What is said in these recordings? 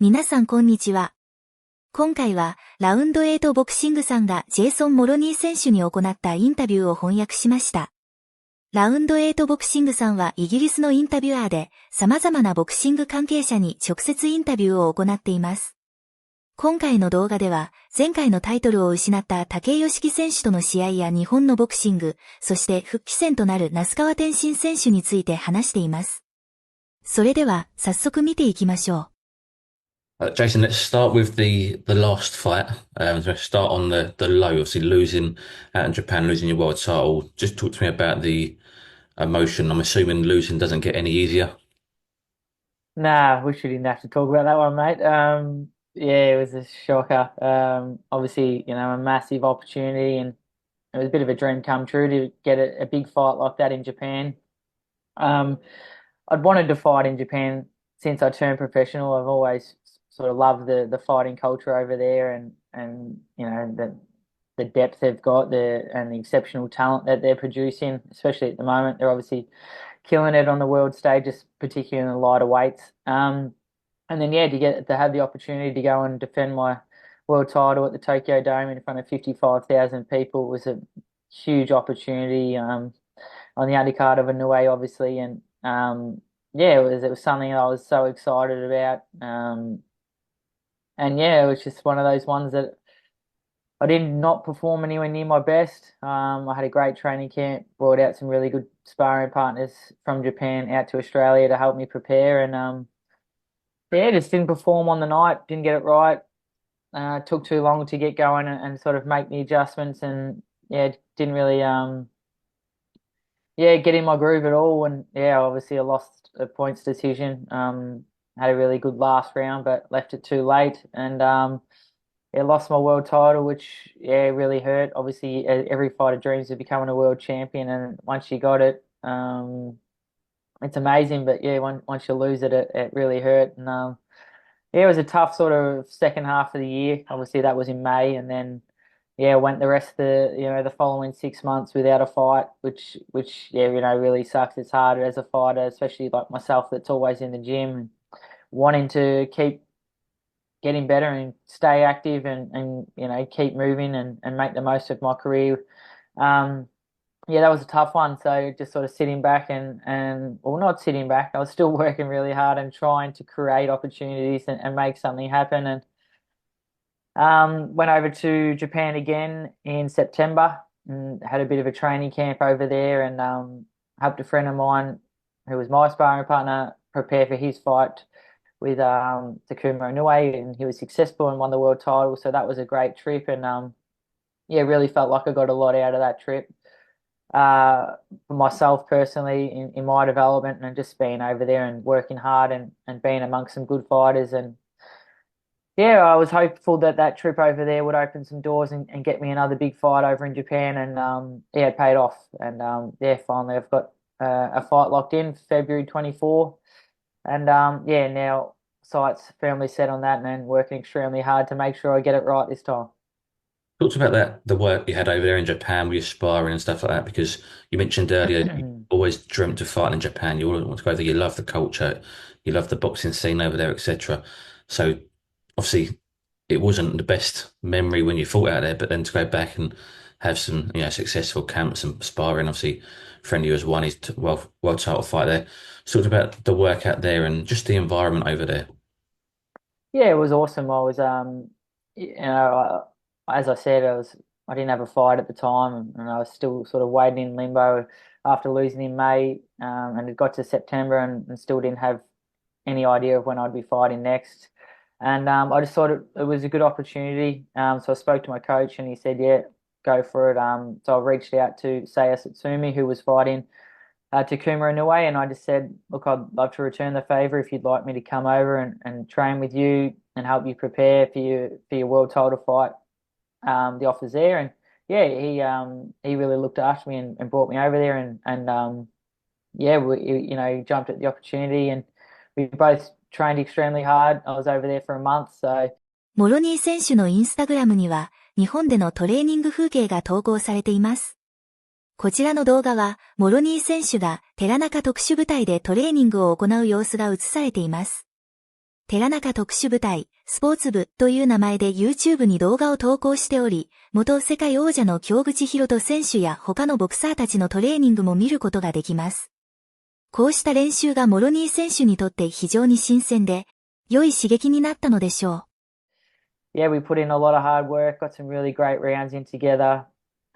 皆さんこんにちは。今回はラウンド8ボクシングさんがジェイソン・モロニー選手に行ったインタビューを翻訳しました。ラウンド8ボクシングさんはイギリスのインタビュアーで様々なボクシング関係者に直接インタビューを行っています。今回の動画では前回のタイトルを失った武居由樹選手との試合や日本のボクシング、そして復帰戦となる那須川天心選手について話しています。それでは早速見ていきましょう。Jason, let's start with the last fight. So start on the low, obviously losing out in Japan, losing your world title. Just talk to me about the emotion. I'm assuming losing doesn't get any easier. Nah, we shouldn't have to talk about that one, mate. Yeah, it was a shocker. Obviously, a massive opportunity, and it was a bit of a dream come true to get a big fight like that in Japan. I'd wanted to fight in Japan since I turned professional. I've always sort of loved the fighting culture over there, and the depth they've got, and the exceptional talent that they're producing, especially at the moment. They're obviously killing it on the world stage, just particularly in the lighter weights. And then to have the opportunity to go and defend my world title at the Tokyo Dome in front of 55,000 people was a huge opportunity. On the undercard of Inoue, obviously, and it was something I was so excited about. It was just one of those ones that I did not perform anywhere near my best. I had a great training camp, brought out some really good sparring partners from Japan out to Australia to help me prepare, and just didn't perform on the night, didn't get it right. Took too long to get going and sort of make the adjustments, and didn't really get in my groove at all. And obviously I lost a points decision. Had a really good last round, but left it too late, and lost my world title, which really hurt. Obviously, every fighter dreams of becoming a world champion, and once you got it, it's amazing. But once you lose it, it really hurt. And it was a tough sort of second half of the year. Obviously, that was in May, and then went the rest of the following 6 months without a fight, which really sucks. It's hard as a fighter, especially like myself, that's always in the gym and wanting to keep getting better and stay active and keep moving and make the most of my career. That was a tough one. So just sort of sitting back and well, not sitting back. I was still working really hard and trying to create opportunities and make something happen. And went over to Japan again in September and had a bit of a training camp over there, and helped a friend of mine who was my sparring partner prepare for his fight with Takuma Inoue, and he was successful and won the world title. So that was a great trip, and really felt like I got a lot out of that trip. For myself personally in my development, and just being over there and working hard and being amongst some good fighters. And I was hopeful that trip over there would open some doors and get me another big fight over in Japan, and it paid off. And finally I've got a fight locked in February 24. And now sights firmly set on that, and working extremely hard to make sure I get it right this time. Talked about the work you had over there in Japan with your sparring and stuff like that, because you mentioned earlier you always dreamt of fighting in Japan. You always want to go there. You love the culture, you love the boxing scene over there, etc. So obviously it wasn't the best memory when you fought out there, but then to go back and have some successful camps and sparring. Obviously, friend of yours won his world title fight there. Talked about the work out there and just the environment over there. Yeah, it was awesome. I was as I said, I didn't have a fight at the time, and I was still sort of waiting in limbo after losing in May, and it got to September and still didn't have any idea of when I'd be fighting next. And I just thought it was a good opportunity. So I spoke to my coach, and he said, "Yeah, go for it." So I reached out to Seiya Satsumi, who was fighting Takuma Inoue, and I just said, "Look, I'd love to return the favor if you'd like me to come over and train with you and help you prepare for your world title fight." The offers there, and he really looked after me and brought me over there, and we jumped at the opportunity, and we both trained extremely hard. I was over there for a month, so. モロニー選手のインスタグラムには日本でのトレーニング風景が投稿されています。こちらの動画はモロニー選手が寺中特殊部隊でトレーニングを行う様子が映されています。寺中特殊部隊、スポーツ部という名前で YouTube に動画を投稿しており、元世界王者の京口紘人選手や他のボクサーたちのトレーニングも見ることができます。こうした練習がモロニー選手にとって非常に新鮮で、良い刺激になったのでしょう。Yeah, we put in a lot of hard work, got some really great rounds in together.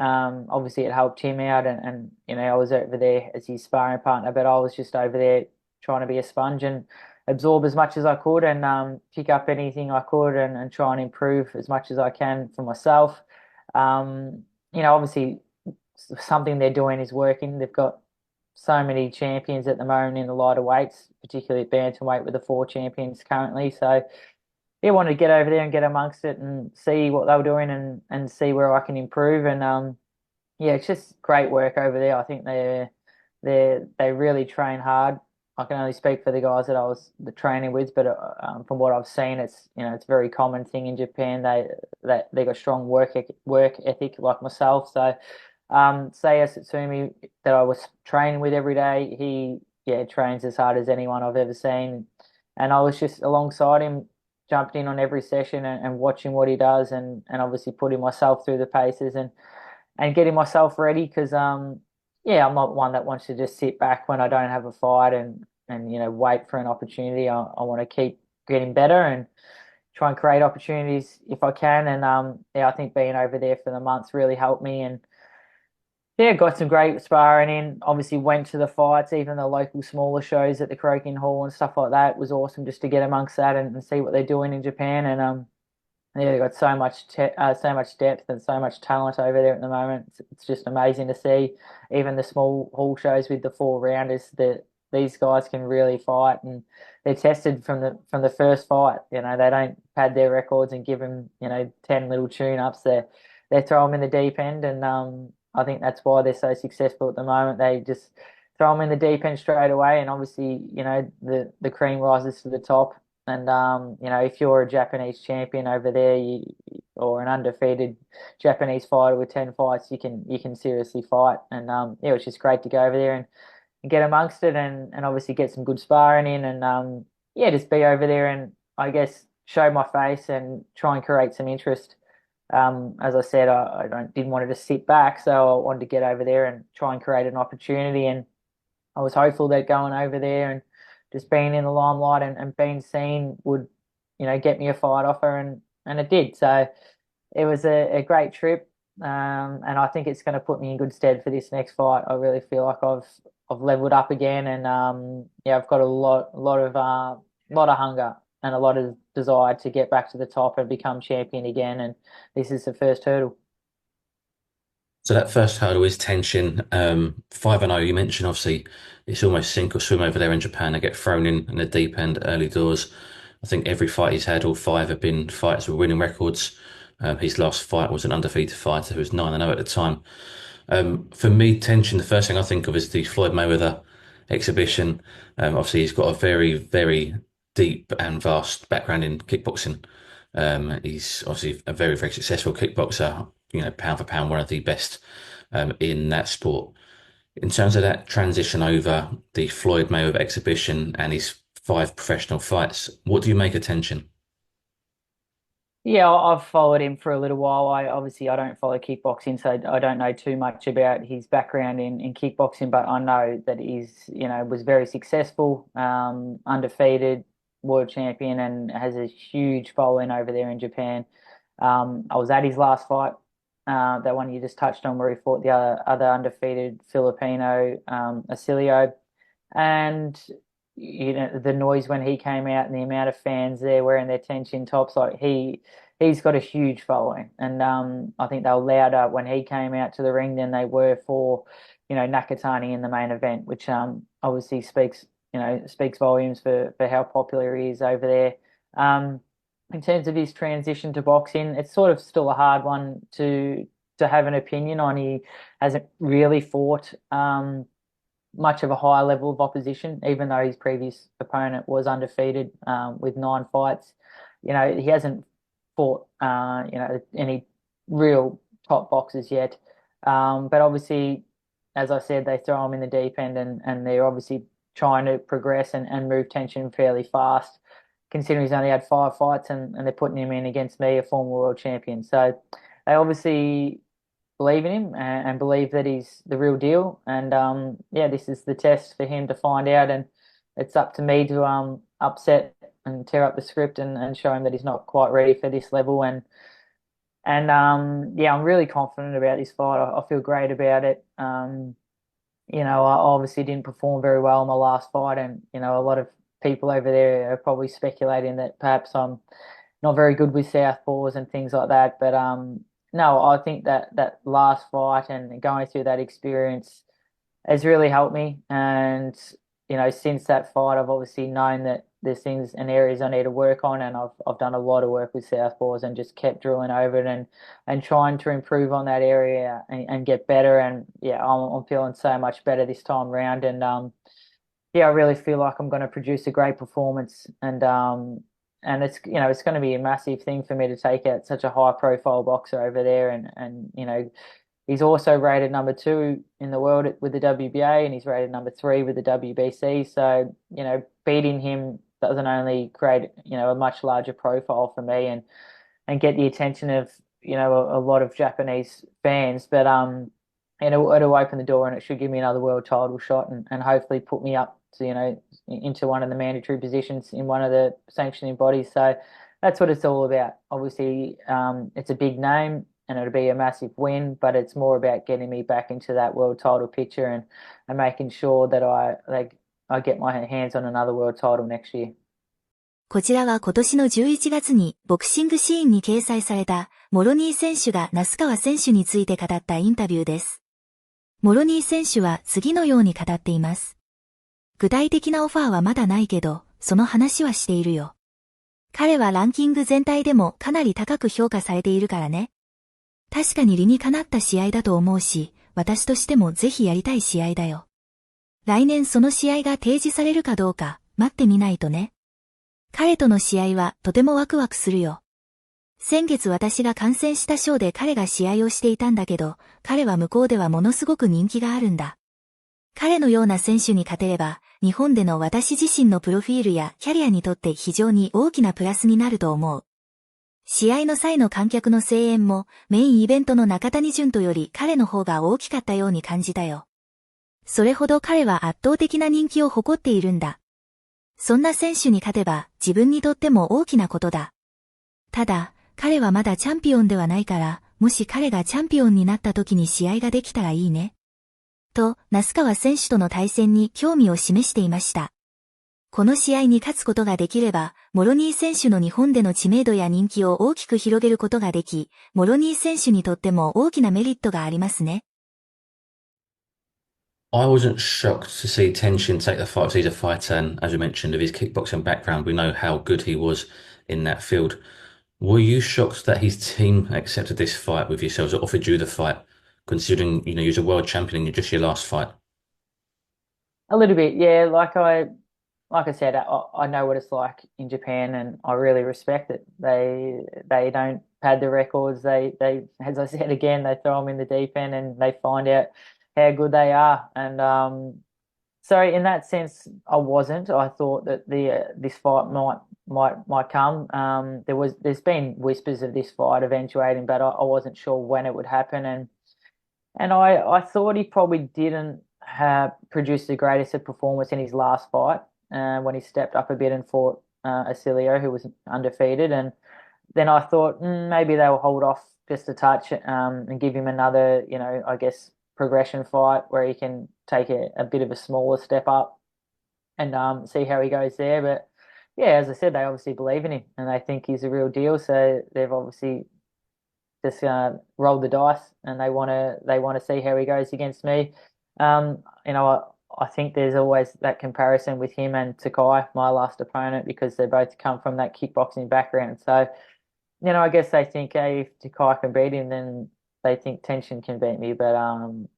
Obviously it helped him out and I was over there as his sparring partner, but I was just over there trying to be a sponge and absorb as much as I could and pick up anything I could and try and improve as much as I can for myself. Obviously something they're doing is working. They've got so many champions at the moment in the lighter weights, particularly at bantamweight with the 4 champions currently. So yeah, wanted to get over there and get amongst it and see what they were doing and see where I can improve. And yeah, it's just great work over there. I think they really train hard. I can only speak for the guys that I was training with, but from what I've seen, it's it's a very common thing in Japan. They got strong work ethic like myself. So Seiya Satsumi that I was training with every day, he trains as hard as anyone I've ever seen, and I was just alongside him, jumping in on every session and watching what he does, and obviously putting myself through the paces and getting myself ready because I'm not one that wants to just sit back when I don't have a fight and wait for an opportunity. I want to keep getting better and try and create opportunities if I can. And I think being over there for the months really helped me and got some great sparring in. Obviously went to the fights, even the local smaller shows at the Crokin Hall and stuff like that. It was awesome just to get amongst that and see what they're doing in Japan. And they've got so much depth and so much talent over there at the moment. It's just amazing to see. Even the small hall shows with the 4 rounders, that these guys can really fight, and they're tested from the first fight. They don't pad their records and give them 10 little tune-ups. They throw them in the deep end, and I think that's why they're so successful at the moment. They just throw them in the deep end straight away, and obviously the cream rises to the top. And if you're a Japanese champion over there, or an undefeated Japanese fighter with 10 fights, you can seriously fight. And it was just great to go over there and get amongst it and obviously get some good sparring in and just be over there and I guess show my face and try and create some interest. As I said, I didn't want to just sit back, so I wanted to get over there and try and create an opportunity. And I was hopeful that going over there and just being in the limelight and being seen would, get me a fight offer, and it did. So it was a great trip, and I think it's going to put me in good stead for this next fight. I really feel like I've leveled up again, and I've got a lot of hunger and a lot of desire to get back to the top and become champion again. And this is the first hurdle. So that first hurdle is Tenshin, 5-0. You mentioned obviously it's almost sink or swim over there in Japan. They get thrown in the deep end early doors. I think every fight he's had, all 5 have been fights with winning records. His last fight was an undefeated fighter who was 9-0 at the time. For me, Tenshin, the first thing I think of is the Floyd Mayweather exhibition. Obviously, he's got a very, very deep and vast background in kickboxing. He's obviously a very, very successful kickboxer, pound for pound, one of the best in that sport. In terms of that transition over the Floyd Mayweather exhibition and his 5 professional fights, what do you make of Tenshin? Yeah, I've followed him for a little while. I don't follow kickboxing, so I don't know too much about his background in kickboxing, but I know that he's, was very successful, undefeated, world champion, and has a huge following over there in Japan. I was at his last fight, that one you just touched on, where he fought the other undefeated Filipino, Acilio, and the noise when he came out and the amount of fans there wearing their Tenshin tops, like he's got a huge following, and I think they were louder when he came out to the ring than they were for Nakatani in the main event, which obviously speaks volumes for how popular he is over there. In terms of his transition to boxing, it's sort of still a hard one to have an opinion on. He hasn't really fought much of a high level of opposition, even though his previous opponent was undefeated with 9 fights. He hasn't fought any real top boxers yet. But obviously, as I said, they throw him in the deep end and they're obviously trying to progress and move Tenshin fairly fast, considering he's only had 5 fights and they're putting him in against me, a former world champion. So they obviously believe in him and believe that he's the real deal. And yeah, this is the test for him to find out, and it's up to me to upset and tear up the script and show him that he's not quite ready for this level. And yeah, I'm really confident about this fight. I feel great about it. You know, I obviously didn't perform very well in my last fight, and you know, a lot of people over there are probably speculating that perhaps I'm not very good with southpaws and things like that. But no, I think that last fight and going through that experience has really helped me. And you know, since that fight, I've obviously known that there's things and areas I need to work on, and I've done a lot of work with southpaws and just kept drilling over it and trying to improve on that area and get better. And yeah, I'm feeling so much better this time round. And yeah, I really feel like I'm going to produce a great performance. And it's, you know, it's going to be a massive thing for me to take out such a high profile boxer over there. And you know, he's also rated number 2 in the world with the WBA, and he's rated number 3 with the WBC. So, you know, beating him doesn't only create, you know, a much larger profile for me and get the attention of, you know, a lot of Japanese fans, but it'll open the door, and it should give me another world title shot and hopefully put me up to, you know, into one of the mandatory positions in one of the sanctioning bodies. So that's what it's all about. Obviously, it's a big name and it'll be a massive win, but it's more about getting me back into that world title picture and making sure that I get my hands on another world title next year. こちらは今年の11月にボクシングシーンに掲載されたモロニー選手が那須川選手について語ったインタビューです。モロニー選手は次のように語っています。具体的なオファーはまだないけど、その話はしているよ。彼はランキング全体でもかなり高く評価されているからね。確かに理にかなった試合だと思うし、私としてもぜひやりたい試合だよ。来年その試合が提示されるかどうか待ってみないとね。彼との試合はとてもワクワクするよ。先月私が観戦したショーで彼が試合をしていたんだけど、彼は向こうではものすごく人気があるんだ。彼のような選手に勝てれば、日本での私自身のプロフィールやキャリアにとって非常に大きなプラスになると思う。試合の際の観客の声援もメインイベントの中谷潤人より彼の方が大きかったように感じたよ。それほど彼は圧倒的な人気を誇っているんだ。そんな選手に勝てば自分にとっても大きなことだ。ただ、彼はまだチャンピオンではないから、もし彼がチャンピオンになった時に試合ができたらいいね。と、那須川選手との対戦に興味を示していました。この試合に勝つことができれば、モロニー選手の日本での知名度や人気を大きく広げることができ、モロニー選手にとっても大きなメリットがありますね。I wasn't shocked to see Tenshin take the fight. He's a fighter, and as we mentioned, of his kickboxing background, we know how good he was in that field. Were you shocked that his team accepted this fight with yourselves or offered you the fight, considering, you know, you're a world champion in just your last fight? A little bit, yeah. Like I said, I know what it's like in Japan, and I really respect it. They don't pad the records. They as I said again, they throw them in the deep end and they find out how good they are. And so in that sense, I wasn't. I thought that this fight might come. There's been whispers of this fight eventuating, but I wasn't sure when it would happen. And I thought he probably didn't have produced the greatest of performance in his last fight. When he stepped up a bit and fought Acilio, who was undefeated. And then I thought maybe they will hold off just a touch and give him another, you know, I guess, progression fight where he can take a bit of a smaller step up and see how he goes there. But yeah, as I said, they obviously believe in him and they think he's a real deal. So they've obviously just rolled the dice and they want to see how he goes against me. You know, I think there's always that comparison with him and Takai, my last opponent, because they both come from that kickboxing background. So, you know, I guess they think, hey, if Takai can beat him, then they think Tenshin can beat me. But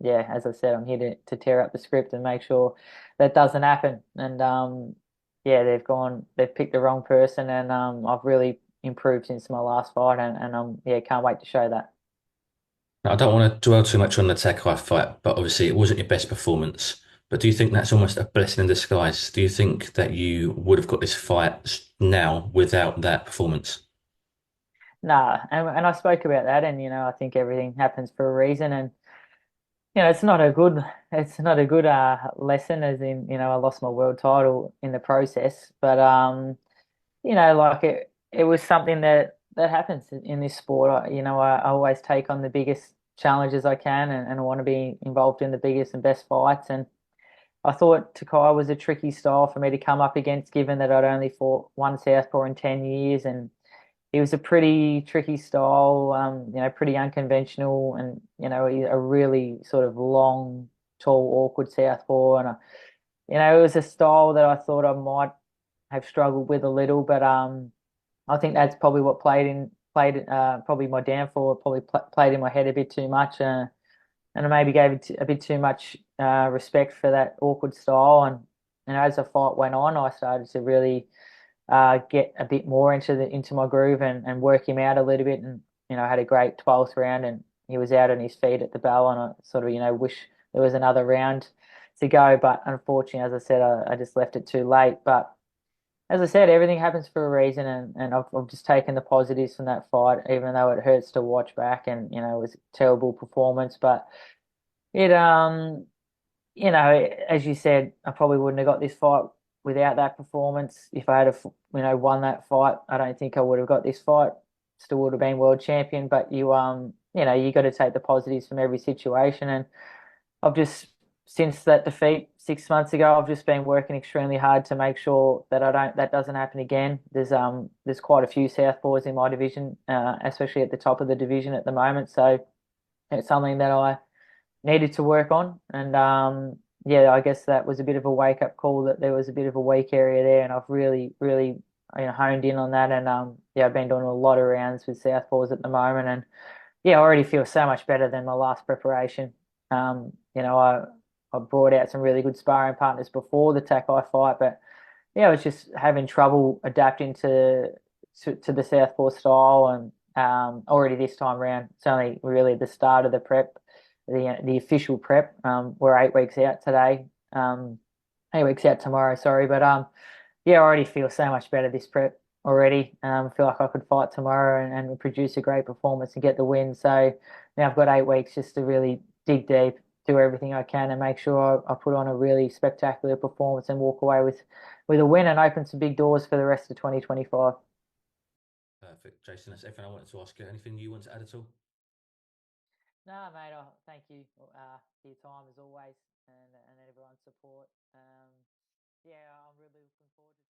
yeah, as I said, I'm here to tear up the script and make sure that doesn't happen. And yeah, they've picked the wrong person, and I've really improved since my last fight, and yeah, can't wait to show that. Now, I don't want to dwell too much on the Takai fight, but obviously it wasn't your best performance. But do you think that's almost a blessing in disguise? Do you think that you would have got this fight now without that performance? Nah, and I spoke about that, and I think everything happens for a reason, and it's not a good lesson, as in I lost my world title in the process, but like it was something that happens in this sport. I always take on the biggest challenges I can, and I want to be involved in the biggest and best fights, and I thought Takai was a tricky style for me to come up against, given that I'd only fought one southpaw in 10 years, and he was a pretty tricky style, pretty unconventional, and a really sort of long, tall, awkward southpaw, and it was a style that I thought I might have struggled with a little, but I think that's probably what played probably my downfall. It probably played in my head a bit too much, and I maybe gave it a bit too much respect for that awkward style, and as the fight went on, I started to really get a bit more into my groove and work him out a little bit. And I had a great 12th round, and he was out on his feet at the bell, and I sort of wish there was another round to go, but unfortunately, as I said, I just left it too late. But as I said, everything happens for a reason, and I've just taken the positives from that fight, even though it hurts to watch back, and it was a terrible performance. But it as you said, I probably wouldn't have got this fight without that performance. If I had, won that fight, I don't think I would have got this fight. Still would have been world champion. But you got to take the positives from every situation. And I've just, since that defeat 6 months ago, I've just been working extremely hard to make sure that that doesn't happen again. There's quite a few southpaws in my division, especially at the top of the division at the moment. So it's something that I needed to work on. And yeah, I guess that was a bit of a wake up call that there was a bit of a weak area there, and I've really, really honed in on that. And yeah, I've been doing a lot of rounds with southpaws at the moment, and yeah, I already feel so much better than my last preparation. I brought out some really good sparring partners before the Takai fight, but yeah, I was just having trouble adapting to the southpaw style, and already this time round, it's only really the start of the prep, the official prep. We're 8 weeks out today, 8 weeks out tomorrow, sorry, but yeah, I already feel so much better this prep already. Feel like I could fight tomorrow and produce a great performance and get the win. So now I've got 8 weeks just to really dig deep, do everything I can, and make sure I put on a really spectacular performance and walk away with a win and open some big doors for the rest of 2025. Perfect. Jason, that's everything I wanted to ask you. Anything you want to add at all? No, mate, thank you for your time as always, and everyone's support. Yeah, I'm really looking forward to